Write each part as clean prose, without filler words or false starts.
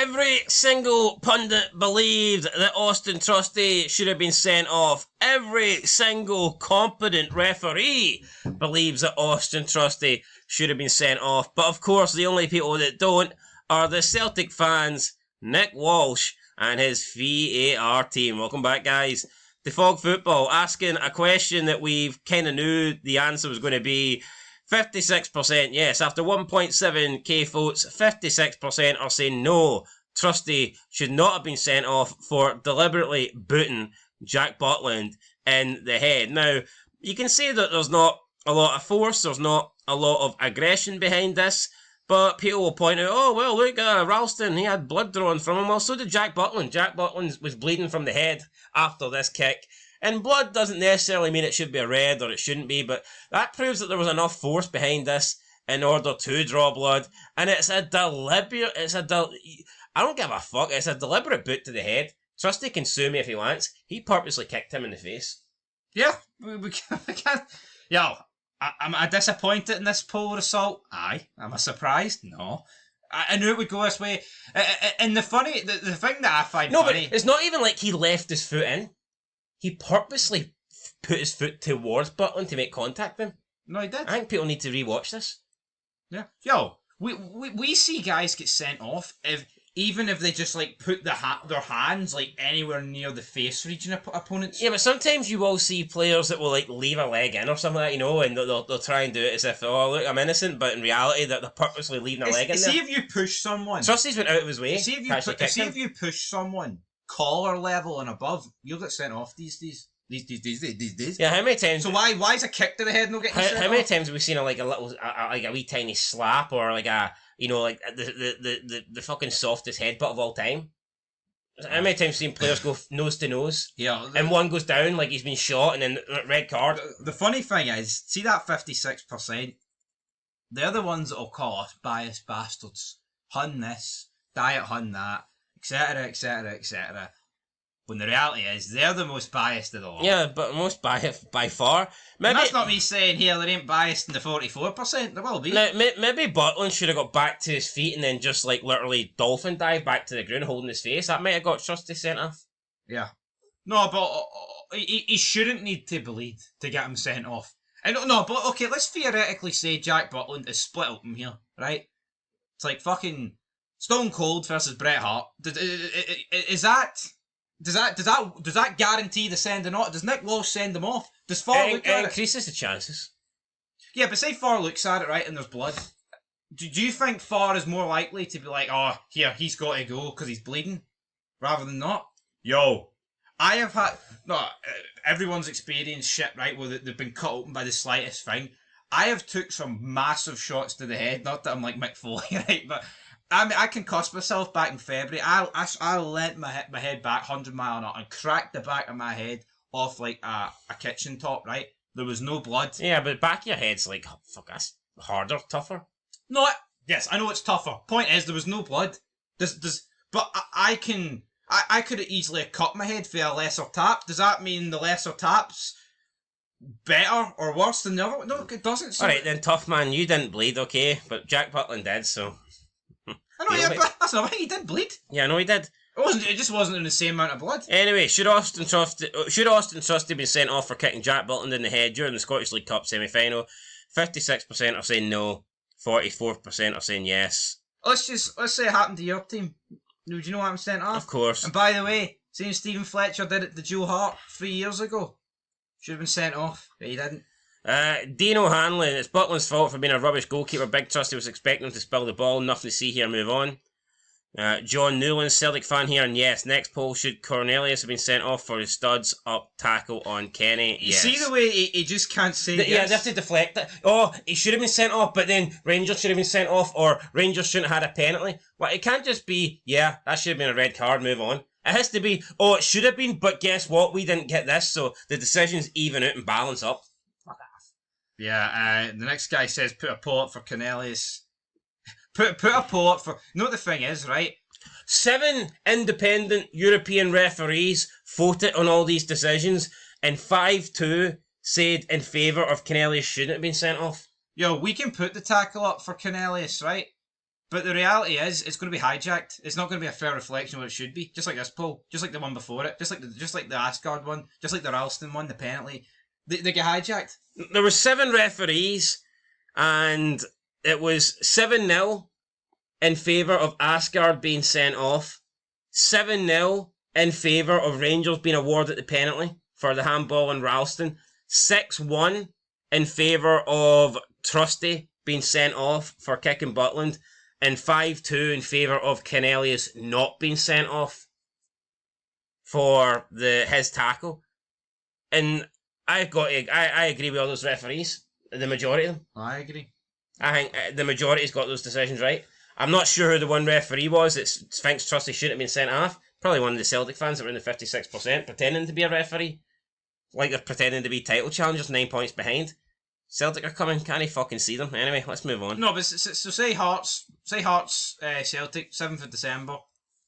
Every single pundit believed that Auston Trusty should have been sent off. Every single competent referee believes that Auston Trusty should have been sent off. But of course, the only people that don't are the Celtic fans, Nick Walsh and his VAR team. Welcome back, guys. The Fog Football asking a question that we've kind of knew the answer was going to be. 56% yes. After 1.7k votes, 56% are saying no. Trusty should not have been sent off for deliberately booting Jack Butland in the head. Now, you can say that there's not a lot of force, there's not a lot of aggression behind this, but people will point out, oh, well, look, Ralston, he had blood drawn from him. Well, so did Jack Butland. Jack Butland was bleeding from the head after this kick. And blood doesn't necessarily mean it should be a red or it shouldn't be, but that proves that there was enough force behind this in order to draw blood. And it's a deliberate, I don't give a fuck, it's a deliberate boot to the head. Trusty can sue me if he wants. He purposely kicked him in the face. Yeah, we can't. Yo, am I disappointed in this poll result? Aye. Am I surprised? No. I knew it would go this way. And the thing that I find funny... but it's not even like he left his foot in. He purposely put his foot towards Butland to make contact with him. No, he did. I think people need to rewatch this. Yeah. Yo, we see guys get sent off even if they just like put their hands like anywhere near the face region of opponents. Yeah, but sometimes you will see players that will like leave a leg in or something like that, you know, and they'll try and do it as if, oh look, I'm innocent, but in reality they're purposely leaving a leg in there. See if you push someone. Trusty's went out of his way. See if you push someone collar level and above, you'll get sent off these days. Yeah, how many times? So why is a kick to the head not getting sent off? How many times have we seen a wee tiny slap or like a, you know, like the fucking softest headbutt of all time? How many times have we seen players go nose to nose? Yeah, and one goes down like he's been shot and then red card. The funny thing is, see that 56%? They're the ones that'll call us biased bastards. Hun this, diet hun that, etc, etc, etc. When the reality is, they're the most biased of the lot. Yeah, but most biased by far. Maybe, and that's not me saying here they ain't biased in the 44%. There will be. Now, maybe Butland should have got back to his feet and then just like literally dolphin dive back to the ground holding his face. That might have got Trusty sent off. Yeah. No, but he shouldn't need to bleed to get him sent off. And no, but okay, let's theoretically say Jack Butland is split open here, right? It's like fucking Stone Cold versus Bret Hart. Does that guarantee the sending off? Does Nick Walsh send them off? Does Farr look at it? Increases the chances. Yeah, but say Farr looks at it, right, and there's blood. Do you think Farr is more likely to be like, oh, here, he's got to go because he's bleeding, rather than not? Yo, I have had... No, everyone's experienced shit, right, where they've been cut open by the slightest thing. I have took some massive shots to the head, not that I'm like Mick Foley, right, but... I concussed myself back in February. I leant my head back 100 mile an hour and cracked the back of my head off like a kitchen top, right? There was no blood. Yeah, but back of your head's like, fuck, that's harder, tougher. No, yes, I know it's tougher. Point is, there was no blood. But I could have easily cut my head for a lesser tap. Does that mean the lesser tap's better or worse than the other one? No, it doesn't. So alright then, tough man, you didn't bleed, okay? But Jack Butland did, so... I know, yeah, but that's not right. He did bleed. Yeah, I know he did. It just wasn't in the same amount of blood. Anyway, should Auston Trusty been sent off for kicking Jack Butland in the head during the Scottish League Cup semi-final? 56% are saying no. 44% are saying yes. Let's say it happened to your team. Would you know why I'm sent off? Of course. And by the way, seeing Stephen Fletcher did it to Joe Hart 3 years ago. Should have been sent off, but he didn't. Dino Hanlon, it's Butland's fault for being a rubbish goalkeeper. Big Trusty was expecting him to spill the ball. Nothing to see here, move on. John Newland, Celtic fan here, and yes, next poll, should Cornelius have been sent off for his studs up tackle on Kenny? Yes. You see the way he just can't say yes? Yeah, they have to deflect it. Oh, he should have been sent off, but then Rangers should have been sent off, or Rangers shouldn't have had a penalty. Well, it can't just be, yeah, that should have been a red card, move on. It has to be, oh, it should have been, but guess what, we didn't get this, so the decisions even out and balance up. Yeah, the next guy says put a poll up for Cornelius. Put a poll up for... You know what the thing is, right? 7 independent European referees voted on all these decisions, and 5-2 said in favour of Cornelius shouldn't have been sent off. Yo, we can put the tackle up for Cornelius, right? But the reality is, it's going to be hijacked. It's not going to be a fair reflection of what it should be. Just like this poll, just like the one before it, just like the Asgard one, just like the Ralston one, the penalty. They get hijacked. There were 7 referees, and it was 7-0 in favour of Asgard being sent off, 7-0 in favour of Rangers being awarded the penalty for the handball in Ralston, 6-1 in favour of Trusty being sent off for kicking Butland, and 5-2 in favour of Cornelius not being sent off for his tackle. And I agree with all those referees, the majority of them. I agree. I think the majority's got those decisions right. I'm not sure who the one referee was that thinks Trusty shouldn't have been sent off. Probably one of the Celtic fans that were in the 56% pretending to be a referee. Like they're pretending to be title challengers 9 points behind. Celtic are coming, can't he fucking see them? Anyway, let's move on. No, but so say Hearts, Celtic, 7th of December.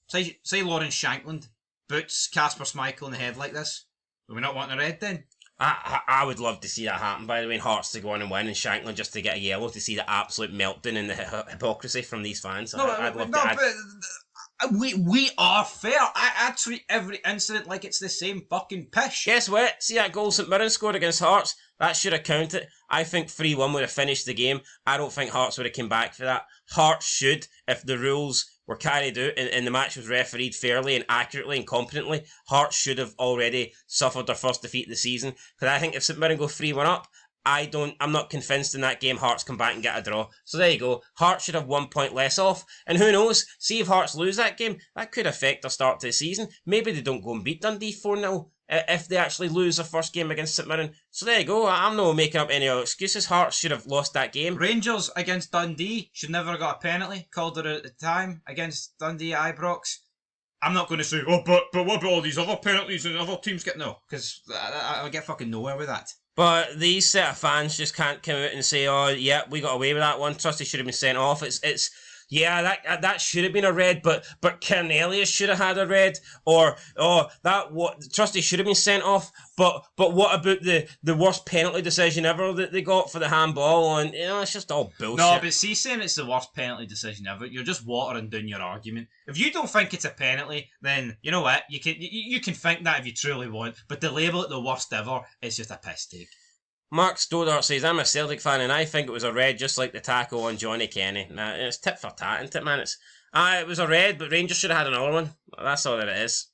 Say Lawrence Shankland boots Kasper Schmeichel in the head like this. Are we not wanting a red then? I would love to see that happen, by the way, and Hearts to go on and win, and Shankland just to get a yellow to see the absolute meltdown and the hypocrisy from these fans. I'd love to. We are fair. I treat every incident like it's the same fucking pish. Guess what? See that goal St Mirren scored against Hearts? That should have counted. I think 3-1 would have finished the game. I don't think Hearts would have come back for that. Hearts should, if the rules were carried out and the match was refereed fairly and accurately and competently, Hearts should have already suffered their first defeat of the season. Because I think if St Mirren go 3-1 up, I'm not convinced in that game Hearts come back and get a draw. So there you go. Hearts should have 1 point less off. And who knows? See if Hearts lose that game. That could affect their start to the season. Maybe they don't go and beat Dundee 4-0 if they actually lose their first game against St Mirren. So there you go. I'm not making up any excuses. Hearts should have lost that game. Rangers against Dundee should never have got a penalty. Called it at the time against Dundee at Ibrox. I'm not going to say, but what about all these other penalties and other teams get no? Because I'll get fucking nowhere with that. But these set of fans just can't come out and say, oh, yeah, we got away with that one. Trusty should have been sent off. Yeah, that should have been a red, but Cornelius should have had a red. Or, Trusty should have been sent off. But what about the worst penalty decision ever that they got for the handball? And, it's just all bullshit. No, but see, saying it's the worst penalty decision ever, you're just watering down your argument. If you don't think it's a penalty, then, you know what, you can think that if you truly want, but to label it the worst ever is just a piss take. Mark Stoddart says, I'm a Celtic fan and I think it was a red just like the tackle on Johnny Kenny. Nah, it's tit for tat, isn't it, man? It was a red, but Rangers should have had another one. That's all that it is.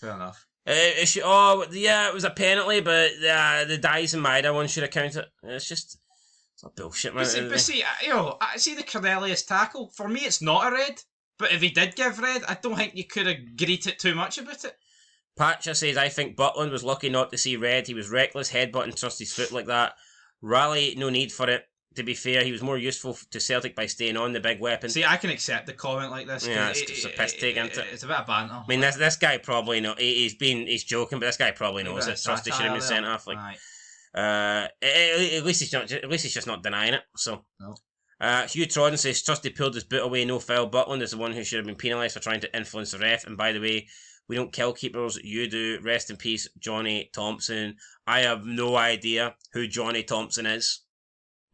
Fair enough. It was a penalty, but the Dies and Maida one should have counted. It's a bullshit, man. But see, I see the Cornelius tackle. For me, it's not a red. But if he did give red, I don't think you could have greeted too much about it. Patcha says, I think Butland was lucky not to see red. He was reckless, headbutting Trusty's foot like that. Rally, no need for it. To be fair, he was more useful to Celtic by staying on the big weapon. See, I can accept the comment like this. Yeah, it's a piss take, isn't it? It's a bit of banter. I mean, this guy probably knows. He's joking, but this guy probably knows that Trusty should have been sent off. Like, right. At least he's just not denying it. So, no. Hugh Trodden says Trusty pulled his boot away, no foul. Butland is the one who should have been penalised for trying to influence the ref. And by the way, we don't kill keepers, you do. Rest in peace, Johnny Thompson. I have no idea who Johnny Thompson is.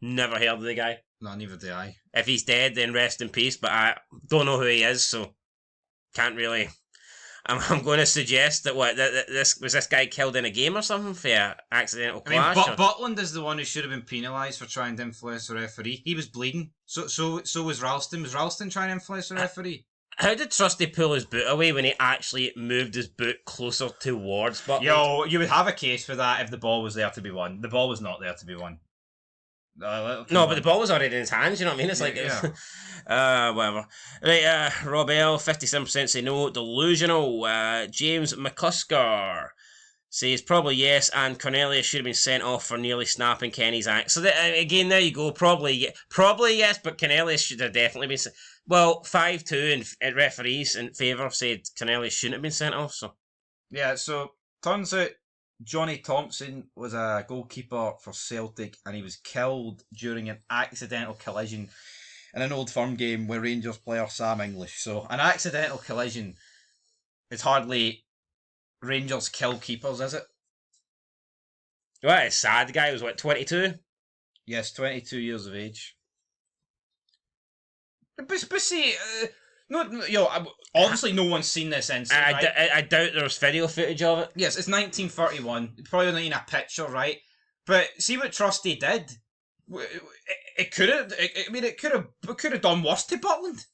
Never heard of the guy. No, neither do I. If he's dead, then rest in peace, but I don't know who he is, so can't really. I'm going to suggest that this guy killed in a game or something for accidental clash. Butland is the one who should have been penalised for trying to influence the referee. He was bleeding. So was Ralston. Was Ralston trying to influence the referee? How did Trusty pull his boot away when he actually moved his boot closer towards Butland? You would have a case for that if the ball was there to be won. The ball was not there to be won. No, but the ball was already in his hands, you know what I mean? It's whatever. Right, Rob L, 57% say no. Delusional. James McCusker says probably yes, and Cornelius should have been sent off for nearly snapping Kenny's ankle. So again, there you go. Probably yes, but Cornelius should have definitely been sent. Well, 5-2 in referees in favour said Cornelius shouldn't have been sent off. So yeah, so turns out Johnny Thompson was a goalkeeper for Celtic and he was killed during an accidental collision in an Old Firm game with Rangers player Sam English. So an accidental collision is hardly Rangers kill keepers, is it? Well, it's sad. The guy was, 22? Yes, 22 years of age. But see, obviously no one's seen this incident, right? I doubt there was video footage of it. Yes, it's 1931. Probably not even a picture, right? But see what Trusty did. It could have. I mean, it could have done worse to Butland.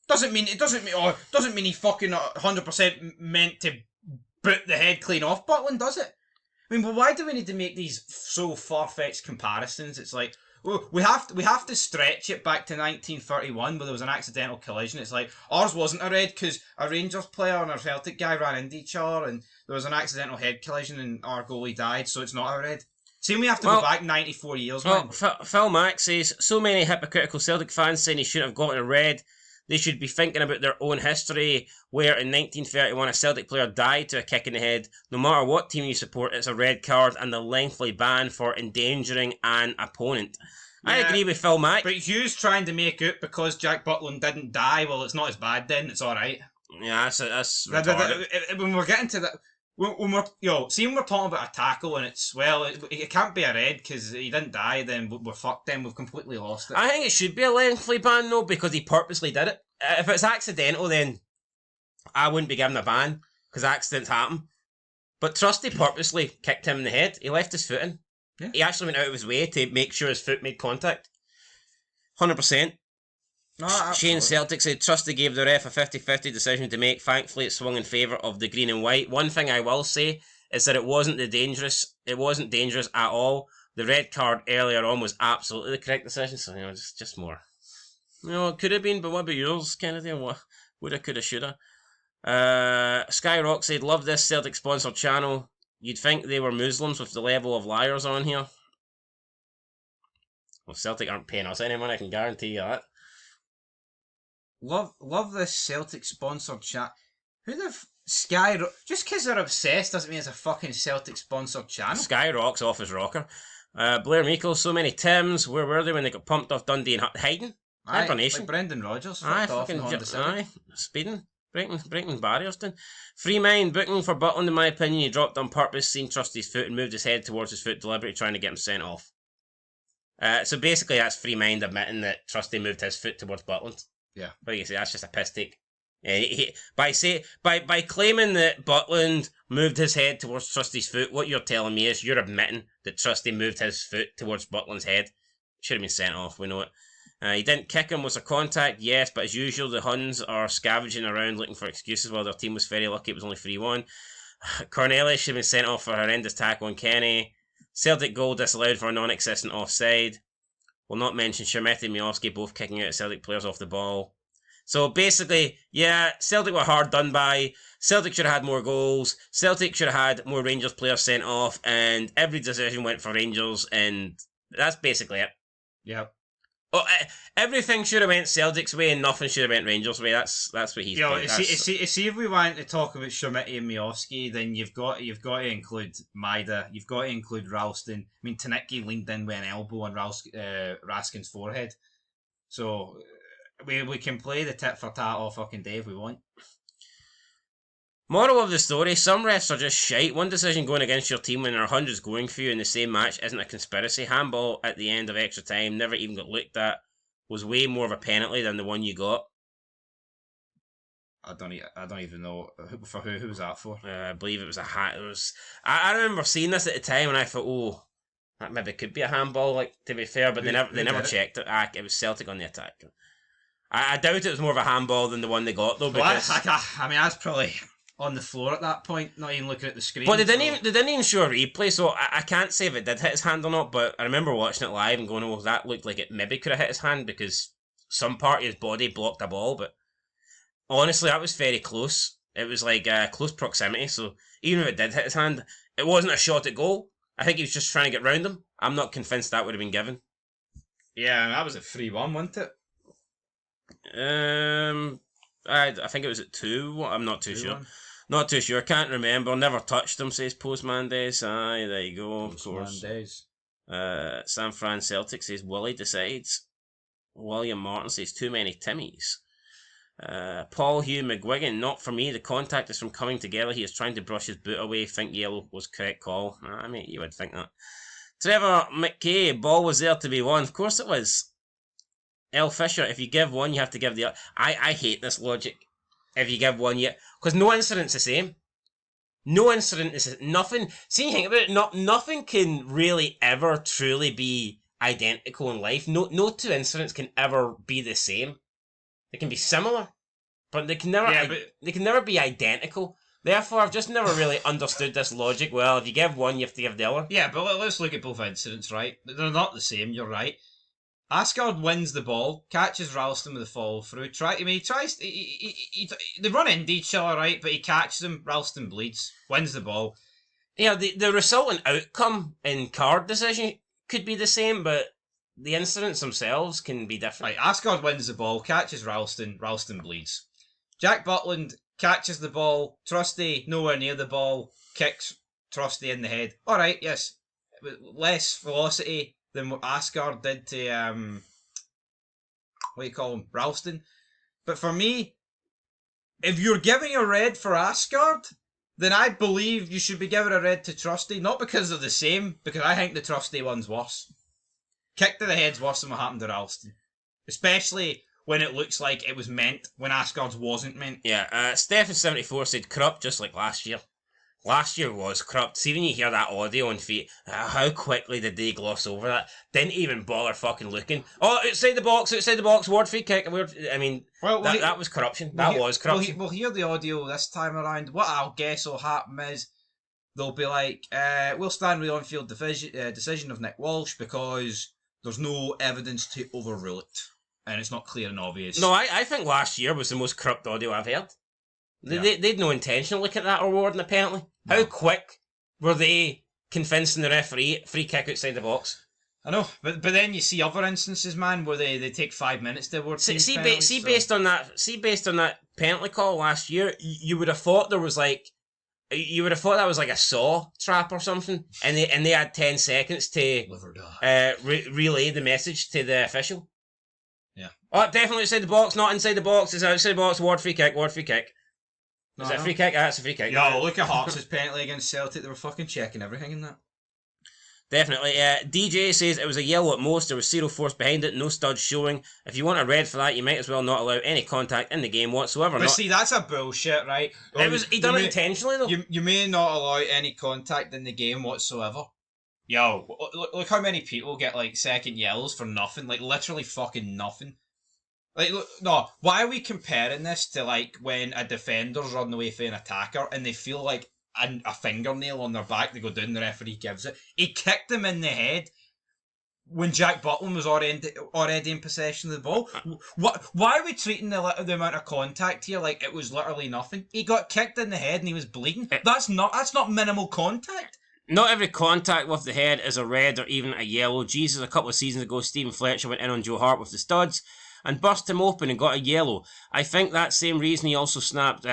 Doesn't mean he fucking 100% meant to boot the head clean off Butland, does it? I mean, but why do we need to make these so far-fetched comparisons? It's like, we have to stretch it back to 1931 where there was an accidental collision. It's like, ours wasn't a red because a Rangers player and a Celtic guy ran into each other and there was an accidental head collision and our goalie died, so it's not a red. See, we have to go back 94 years, man. Phil Mack says, so many hypocritical Celtic fans saying he shouldn't have gotten a red. They should be thinking about their own history, where in 1931 a Celtic player died to a kick in the head. No matter what team you support, it's a red card and the lengthy ban for endangering an opponent. Yeah, I agree with Phil Mack. But Hughes trying to make out because Jack Butland didn't die, well, it's not as bad then, it's alright. Yeah, that's when we're getting to that... When we're talking about a tackle and it's, well, it can't be a red because he didn't die, then we're fucked, then we've completely lost it. I think it should be a lengthy ban though, because he purposely did it. If it's accidental, then I wouldn't be giving a ban, because accidents happen. But Trusty purposely kicked him in the head. He left his foot in. Yeah. He actually went out of his way to make sure his foot made contact. 100%. No, Shane Celtic said Trusty gave the ref a 50-50 decision to make. Thankfully, it swung in favour of the green and white. One thing I will say is that it wasn't dangerous at all. The red card earlier on was absolutely the correct decision. So, just more. It could have been, but what about yours, Kennedy? What woulda, coulda, shoulda? Skyrock said, love this Celtic sponsored channel. You'd think they were Muslims with the level of liars on here. Well, Celtic aren't paying us any money, I can guarantee you that. Love this Celtic sponsored chat. Who the Skyrock? Just because they're obsessed doesn't mean it's a fucking Celtic sponsored channel. Skyrock's off his rocker. Blair Meikle, so many Tims. Where were they when they got pumped off Dundee and hiding? Hibernation. Like Brendan Rodgers. Speeding. Breaking barriers down. Free mind booking for Butland, in my opinion. He dropped on purpose, seen Trusty's foot and moved his head towards his foot, deliberately trying to get him sent off. So basically that's free mind admitting that Trusty moved his foot towards Butland. Yeah. But you say that's just a piss take. By claiming that Butland moved his head towards Trusty's foot, what you're telling me is you're admitting that Trusty moved his foot towards Butland's head. Should have been sent off, we know it. He didn't kick him. Was there contact? Yes, but as usual, the Huns are scavenging around looking for excuses while their team was very lucky it was only 3-1. Cornelius should have been sent off for a horrendous tackle on Kenny. Celtic goal disallowed for a non-existent offside. We'll not mention Shermetti and Miovski both kicking out Celtic players off the ball. So basically, yeah, Celtic were hard done by. Celtic should have had more goals. Celtic should have had more Rangers players sent off, and every decision went for Rangers, and that's basically it. Yep. Oh, everything should have went Celtic's way, and nothing should have went Rangers' way. That's what he's doing. See, if we want to talk about Shermetti and Miovski, then you've got to include Maida. You've got to include Ralston. I mean, Tanicki leaned in with an elbow on Raskin's forehead. So we can play the tit for tat all fucking day if we want. Moral of the story, some refs are just shite. One decision going against your team when there are hundreds going for you in the same match isn't a conspiracy. Handball at the end of extra time, never even got looked at, was way more of a penalty than the one you got. I don't even know for who was that for. I believe it was a hat. I remember seeing this at the time and I thought, oh, that maybe could be a handball. Like, to be fair, but they never checked it. It was Celtic on the attack. I doubt it was more of a handball than the one they got though. Because I mean, that's probably on the floor at that point, not even looking at the screen. But they didn't even show a replay, so I can't say if it did hit his hand or not, but I remember watching it live and going, oh, that looked like it maybe could have hit his hand because some part of his body blocked a ball, but honestly, that was very close. It was like close proximity, so even if it did hit his hand, it wasn't a shot at goal. I think he was just trying to get round him. I'm not convinced that would have been given. Yeah, that was at 3-1, wasn't it? I think it was at 2. I'm not too sure. Not too sure. Can't remember. Never touched them, says Postman Days. Aye, there you go. Postman Days. San Fran Celtic says Willie decides. William Martin says too many Timmies. Paul Hugh McGuigan, not for me. The contact is from coming together. He is trying to brush his boot away. Think yellow was correct call. I mean, you would think that. Trevor McKay, ball was there to be won. Of course it was. L. Fisher, if you give one, you have to give the other. I hate this logic. If you give one, because no incident's the same. No incident is nothing. See, you think about it. Nothing can really ever truly be identical in life. No two incidents can ever be the same. They can be similar, but they can never be identical. Therefore, I've just never really understood this logic. Well, if you give one, you have to give the other. Yeah, but let's look at both incidents, right? They're not the same. You're right. Asgard wins the ball, catches Ralston with a follow through. They run into each other, right? But he catches him. Ralston bleeds, wins the ball. Yeah, the resultant outcome in card decision could be the same, but the incidents themselves can be different. Right, Asgard wins the ball, catches Ralston bleeds. Jack Butland catches the ball, Trusty nowhere near the ball, kicks Trusty in the head. Alright, yes, less velocity than what Asgard did to, Ralston. But for me, if you're giving a red for Asgard, then I believe you should be giving a red to Trusty, not because they're the same, because I think the Trusty one's worse. Kick to the head's worse than what happened to Ralston. Especially when it looks like it was meant, when Asgard's wasn't meant. Yeah, Stefan74 said corrupt just like last year. Last year was corrupt. See, when you hear that audio on feet, how quickly did they gloss over that? Didn't even bother fucking looking. Oh, outside the box, ward free kick. That was corruption. That was corruption. We'll hear the audio this time around. What I'll guess will happen is they'll be like, we'll stand with the on-field decision of Nick Walsh because there's no evidence to overrule it. And it's not clear and obvious. No, I think last year was the most corrupt audio I've heard. They'd no intention to look at that award, and apparently. No. How quick were they convincing the referee free kick outside the box? I know, but then you see other instances, man, where they take 5 minutes to award penalties. Based on that penalty call last year, you would have thought there was like, you would have thought that was like a saw trap or something, and they had 10 seconds to live or die. Relay the message to the official. Yeah. Oh, definitely outside the box, not inside the box. It's outside the box. Ward free kick. Is it a free kick? It's a free kick. Yo, look at Hearts' penalty against Celtic. They were fucking checking everything in that. Definitely. DJ says it was a yellow at most. There was zero force behind it. No studs showing. If you want a red for that, you might as well not allow any contact in the game whatsoever. But see, that's a bullshit, right? He done it intentionally, though. You may not allow any contact in the game whatsoever. Yo, look how many people get, like, second yellows for nothing. Like, literally fucking nothing. Like, look, no, why are we comparing this to, like, when a defender's running away from an attacker and they feel like a fingernail on their back, they go down, the referee gives it. He kicked him in the head when Jack Butland was already in possession of the ball. Why are we treating the amount of contact here like it was literally nothing? He got kicked in the head and he was bleeding. That's not minimal contact. Not every contact with the head is a red or even a yellow. Jesus, a couple of seasons ago, Stephen Fletcher went in on Joe Hart with the studs and burst him open and got a yellow. I think that same season he also snapped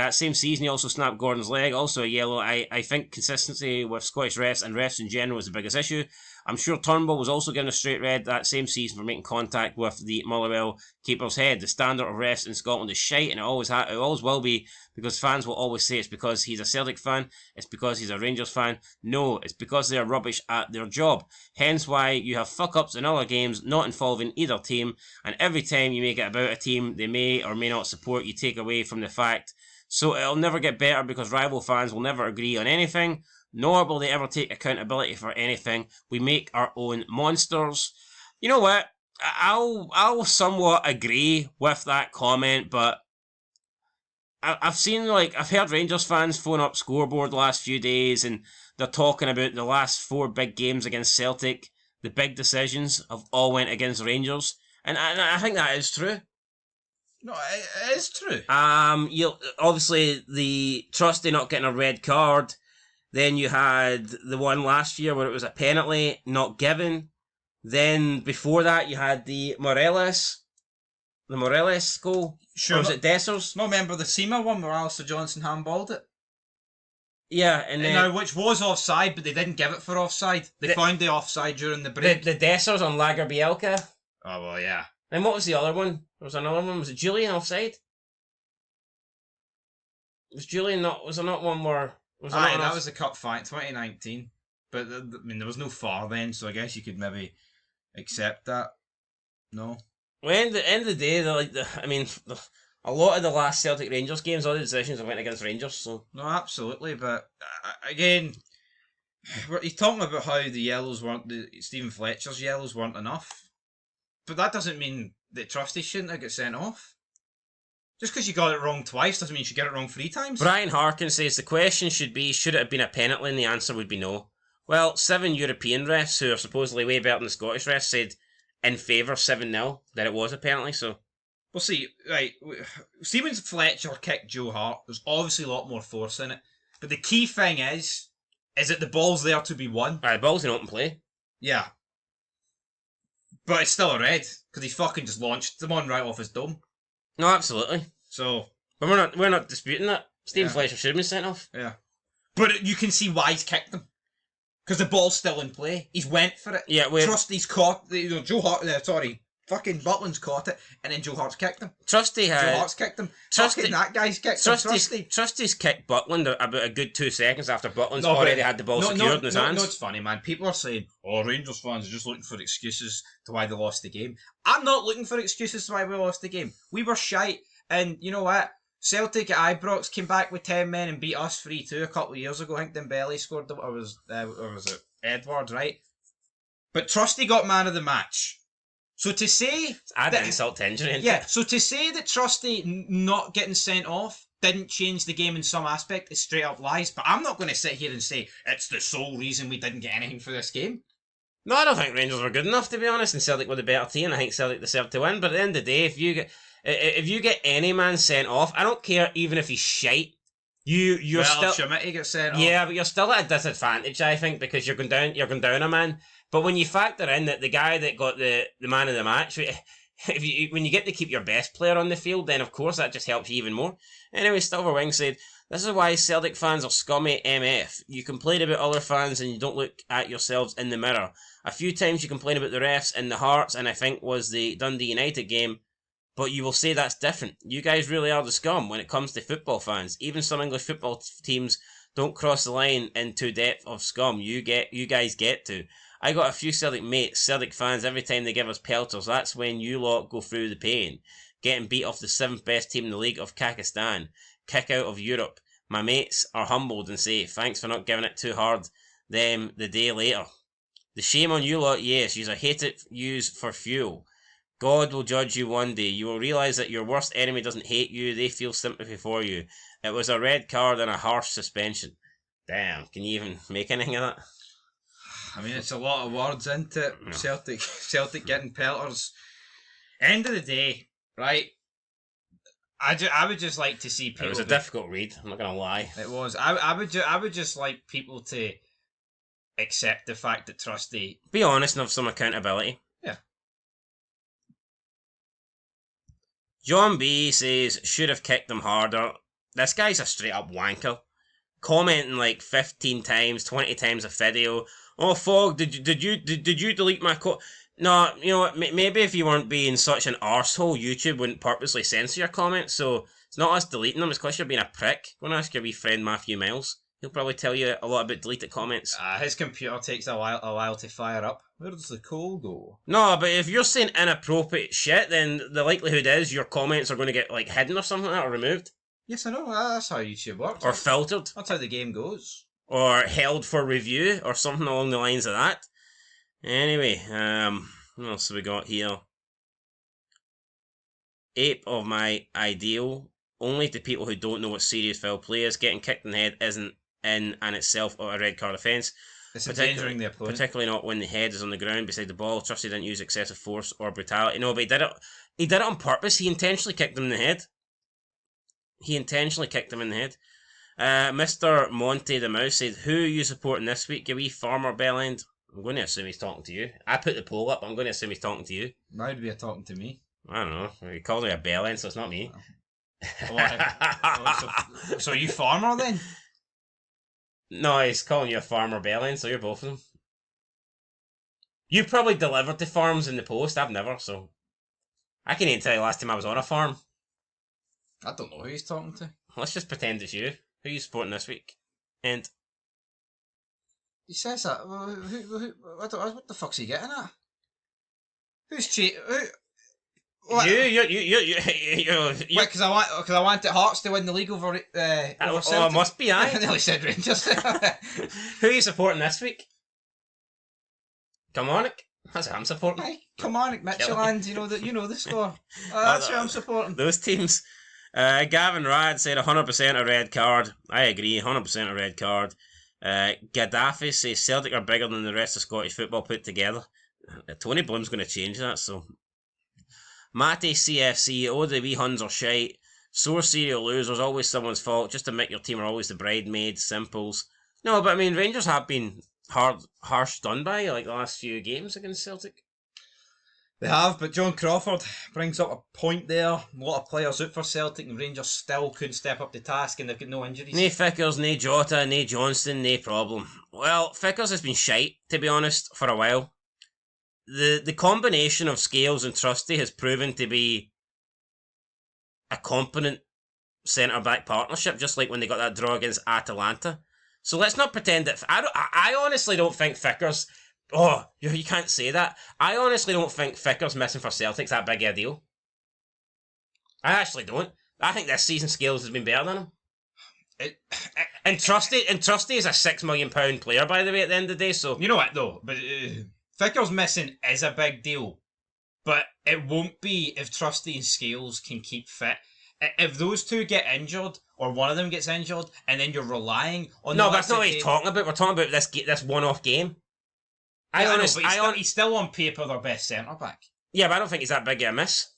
Gordon's leg, also a yellow. I think consistency with Scottish refs and refs in general is the biggest issue. I'm sure Turnbull was also given a straight red that same season for making contact with the Motherwell keeper's head. The standard of refs in Scotland is shite, and it always will be, because fans will always say it's because he's a Celtic fan, it's because he's a Rangers fan. No, it's because they are rubbish at their job. Hence why you have fuck-ups in other games not involving either team, and every time you make it about a team they may or may not support, you take away from the fact. So it'll never get better because rival fans will never agree on anything, nor will they ever take accountability for anything. We make our own monsters. You know what? I'll somewhat agree with that comment, but I've heard Rangers fans phone up Scoreboard the last few days, and they're talking about the last 4 big games against Celtic. The big decisions have all went against Rangers, and I think that is true. No, it is true. Obviously the Trusty not getting a red card. Then you had the one last year where it was a penalty not given. Then before that you had the Morelos goal. Sure. Or was it Dessers? No, remember the Seamer one where Alistair Johnson handballed it? Yeah, and then... Now, which was offside, but they didn't give it for offside. They found the offside during the break. The Dessers on Lager Bielka. Oh, well, yeah. And what was the other one? There was another one. Was it Julian offside? Was there not one more... that was the cup fight, 2019. But, there was no VAR then, so I guess you could maybe accept that. No? Well, end of the day, a lot of the last Celtic Rangers games, all the decisions have went against Rangers. So No, absolutely. But again, he's talking about how the yellows weren't Stephen Fletcher's yellows weren't enough, but that doesn't mean that Trusty shouldn't have got sent off. Just because you got it wrong twice doesn't mean you should get it wrong 3 times. Brian Harkin says the question should be, should it have been a penalty? And the answer would be no. Well, 7 European refs, who are supposedly way better than the Scottish refs, said in favour 7-0 that it was a penalty. So We'll see. Right, Stephen Fletcher kicked Joe Hart. There's obviously a lot more force in it, but the key thing is that the ball's there to be won. the ball's in open play. Yeah, but it's still a red because he fucking just launched the one right off his dome. No, absolutely. So, but we're not disputing that. Stephen Fletcher should have been sent off. Yeah, but you can see why he's kicked him. Because the ball's still in play. He's went for it. Yeah, Trusty's caught. Joe Hart. Fucking Butland's caught it, and then Joe Hart's kicked him. Trusty Joe Hart's kicked him. Fucking that guy's kicked him. Trusty's kicked Butland about a good 2 seconds after Butland's already had the ball secured in his hands. No, it's funny, man. People are saying, "Oh, Rangers fans are just looking for excuses to why they lost the game." I'm not looking for excuses to why we lost the game. We were shite, and you know what? Celtic at Ibrox came back with 10 men and beat us 3-2 a couple of years ago. I think Dembele scored, or was it Edwards, right? But Trusty got man of the match. So to say add insult to injury. Yeah, so to say that Trusty not getting sent off didn't change the game in some aspect is straight up lies. But I'm not going to sit here and say it's the sole reason we didn't get anything for this game. No, I don't think Rangers were good enough, to be honest, and Celtic were the better team. I think Celtic deserved to win. But at the end of the day, if you get any man sent off, I don't care even if he's shite. You're still Schmidt gets sent off. Yeah, but you're still at a disadvantage, I think, because you're going down a man. But when you factor in that the guy that got the man of the match, when you get to keep your best player on the field, then of course that just helps you even more. Anyway, Silver Wing said, "This is why Celtic fans are scummy MF. You complain about other fans and you don't look at yourselves in the mirror. A few times you complain about the refs and the Hearts, and I think was the Dundee United game, but you will say that's different. You guys really are the scum when it comes to football fans. Even some English football teams don't cross the line into depth of scum. You guys get to. I got a few Celtic mates, Celtic fans, every time they give us pelters. That's when you lot go through the pain. Getting beat off the 7th best team in the league of Kakistan. Kick out of Europe. My mates are humbled and say, thanks for not giving it too hard them the day later. The shame on you lot, yes, yous are hated yous for fuel. God will judge you one day. You will realise that your worst enemy doesn't hate you, they feel sympathy for you. It was a red card and a harsh suspension." Damn, can you even make anything of that? I mean, it's a lot of words, isn't it? No. Celtic getting pelters. End of the day, right? I would just like to see people. It was a difficult read. I'm not gonna lie. It was. I would just like people to accept the fact that Trusty. Be honest and have some accountability. Yeah. John B says should have kicked them harder. This guy's a straight up wanker. Commenting like 15 times, 20 times a video. Oh, Fog, did you delete my No, you know what, maybe if you weren't being such an arsehole, YouTube wouldn't purposely censor your comments, so it's not us deleting them, it's because you're being a prick. Go and ask your wee friend Matthew Miles. He'll probably tell you a lot about deleted comments. His computer takes a while to fire up. Where does the call go? No, but if you're saying inappropriate shit, then the likelihood is your comments are going to get like hidden or something like that, or removed. Yes, I know, that's how YouTube works. Or filtered. That's how the game goes. Or held for review, or something along the lines of that. Anyway, what else have we got here? Ape of my ideal. Only to people who don't know what serious foul play is. Getting kicked in the head isn't in and itself a red card offence. It's endangering the opponent. Particularly not when the head is on the ground beside the ball. Trusty didn't use excessive force or brutality. No, but he did it on purpose. He intentionally kicked him in the head. Mr. Monty the Mouse said, "Who are you supporting this week? A wee Farmer Bellend?" I'm going to assume he's talking to you. I put the poll up. I'm going to assume he's talking to you. Why would he be talking to me? I don't know. He called me a Bellend, so it's not me. So are you Farmer then? No, he's calling you a Farmer Bellend, so you're both of them. You probably delivered to farms in the post. I've never, so I can't even tell you last time I was on a farm. I don't know who he's talking to. Let's just pretend it's you. Who are you supporting this week? And he says that. What the fuck's he getting at? Who's cheating? Because I wanted Hearts to win the league over Celtic. Oh, must be, aye. I nearly said Rangers. Who are you supporting this week? Kilmarnock? That's who I'm supporting. Aye, Kilmarnock, Midtjylland, you know the score. That's who I'm supporting. Those teams. Gavin Rad said 100% a red card. I agree, 100% a red card. Gaddafi says Celtic are bigger than the rest of Scottish football put together. Tony Bloom's going to change that, so. Matty CFC, oh the wee Huns are shite. Sore serial losers, always someone's fault. Just to make your team are always the bridesmaids, simples. No, but I mean, Rangers have been harsh done by like the last few games against Celtic. They have, but John Crawford brings up a point there. A lot of players out for Celtic and Rangers still couldn't step up to task and they've got no injuries. Nae Vickers, nae Jota, nae Johnston, nae problem. Well, Vickers has been shite, to be honest, for a while. The combination of Scales and Trusty has proven to be a competent centre-back partnership, just like when they got that draw against Atalanta. So let's not pretend that... I honestly don't think Vickers... Oh, you can't say that. I honestly don't think Vickers missing for Celtic's that big a deal. I actually don't. I think this season Scales has been better than him. And Trusty is a £6 million player, by the way, at the end of the day, so... You know what, though? But Vickers missing is a big deal. But it won't be if Trusty and Scales can keep fit. If those two get injured, or one of them gets injured, and then you're relying on... No, that's not what he's talking about. We're talking about this one-off game. He's still on paper their best centre-back. Yeah, but I don't think he's that big of a miss.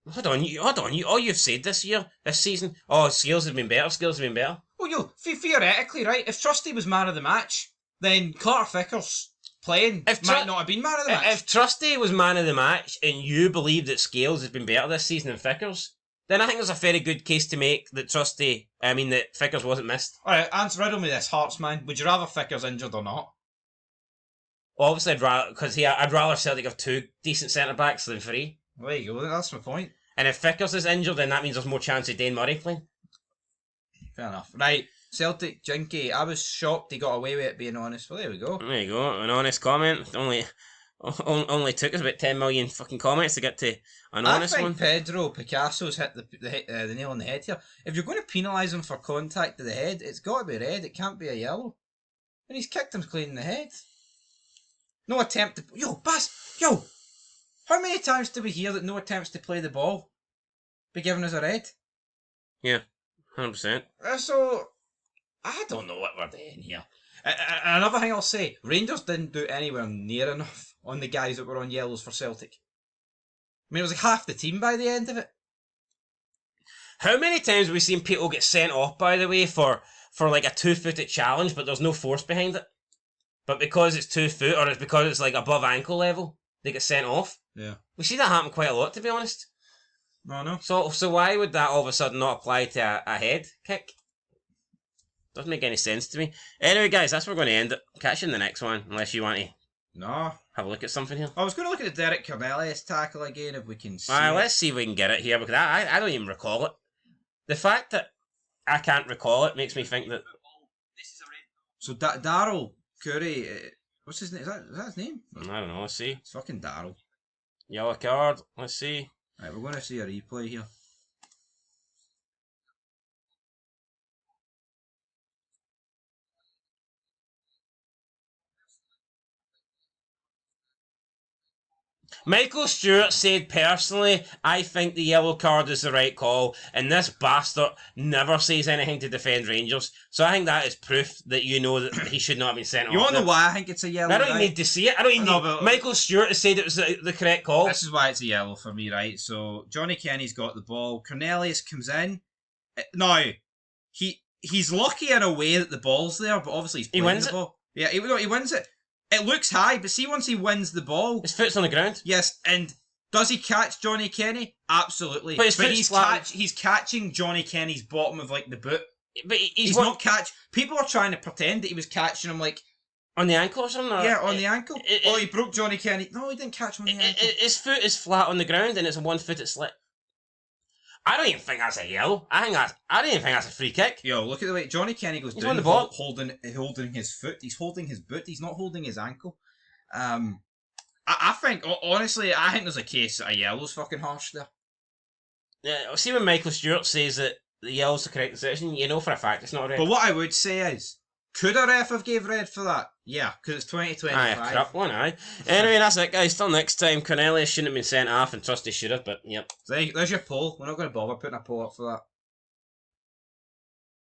Hold on. All you've said this season, Scales has been better. Well, theoretically, right, if Trusty was man of the match, then Carter Vickers playing might not have been man of the match. If Trusty was man of the match, and you believe that Scales has been better this season than Vickers, then I think there's a very good case to make that that Vickers wasn't missed. Alright, riddle me this, Hearts man. Would you rather Vickers injured or not? Obviously, I'd rather Celtic have two decent centre-backs than three. Well, there you go, that's my point. And if Vickers is injured, then that means there's more chance of Dane Murray playing. Fair enough. Right, Celtic, Jinky. I was shocked he got away with it, being honest. Well, there we go. There you go, an honest comment. Only took us about 10 million fucking comments to get to an honest one. I think Pedro Picasso's hit the nail on the head here. If you're going to penalise him for contact to the head, it's got to be red. It can't be a yellow. And he's kicked him clean in the head. No attempt to... Yo! How many times do we hear that no attempts to play the ball be given as a red? Yeah, 100%. So, I don't know what we're doing here. Another thing I'll say, Rangers didn't do anywhere near enough on the guys that were on yellows for Celtic. I mean, it was like half the team by the end of it. How many times have we seen people get sent off, by the way, for like a 2-footed challenge, but there's no force behind it? But because it's 2 foot, or it's because it's like above ankle level, they get sent off. Yeah. We see that happen quite a lot, to be honest. No. So why would that all of a sudden not apply to a head kick? Doesn't make any sense to me. Anyway, guys, that's where we're going to end it. Catch you in the next one, unless you want to have a look at something here. I was going to look at the Derek Cornelius tackle again, if we can see Let's see if we can get it here, because I don't even recall it. The fact that I can't recall it makes me think that... So Daryl Curry, what's his name? Is that his name? I don't know, let's see. It's fucking Daryl. Yellow card, let's see. Right, we're going to see a replay here. Michael Stewart said, personally, I think the yellow card is the right call, and this bastard never says anything to defend Rangers. So I think that is proof that you know that he should not have been sent off. You want to know why I think it's a yellow? I don't even need to see it. I don't even need... Michael Stewart has said it was the correct call. This is why it's a yellow for me, right? So Johnny Kenny's got the ball. Cornelius comes in. Now, he's lucky in a way that the ball's there, but obviously he's playing the ball. Yeah, he wins it. It looks high, but see once he wins the ball... His foot's on the ground. Yes, and does he catch Johnny Kenny? Absolutely. But he's catching Johnny Kenny's bottom of like the boot. But he's not catch... People are trying to pretend that he was catching him like... On the ankle or something? Yeah, on the ankle. He broke Johnny Kenny. No, he didn't catch him on the ankle. His foot is flat on the ground and it's a 1-footed slip. I don't even think that's a yellow. I don't even think that's a free kick. Yo, look at the way Johnny Kenny goes down on the ball. holding his foot. He's holding his boot. He's not holding his ankle. I think, honestly, I think there's a case that a yellow's fucking harsh there. Yeah, see when Michael Stewart says that the yellow's the correct decision, you know for a fact it's not a red. But what I would say is, could a ref have gave red for that? Yeah, because it's 2025. Aye, a crap one, aye. Anyway, that's it, guys. Till next time, Cornelius shouldn't have been sent off and Trusty should have, but yep. There's your poll. We're not going to bother putting a poll up for that.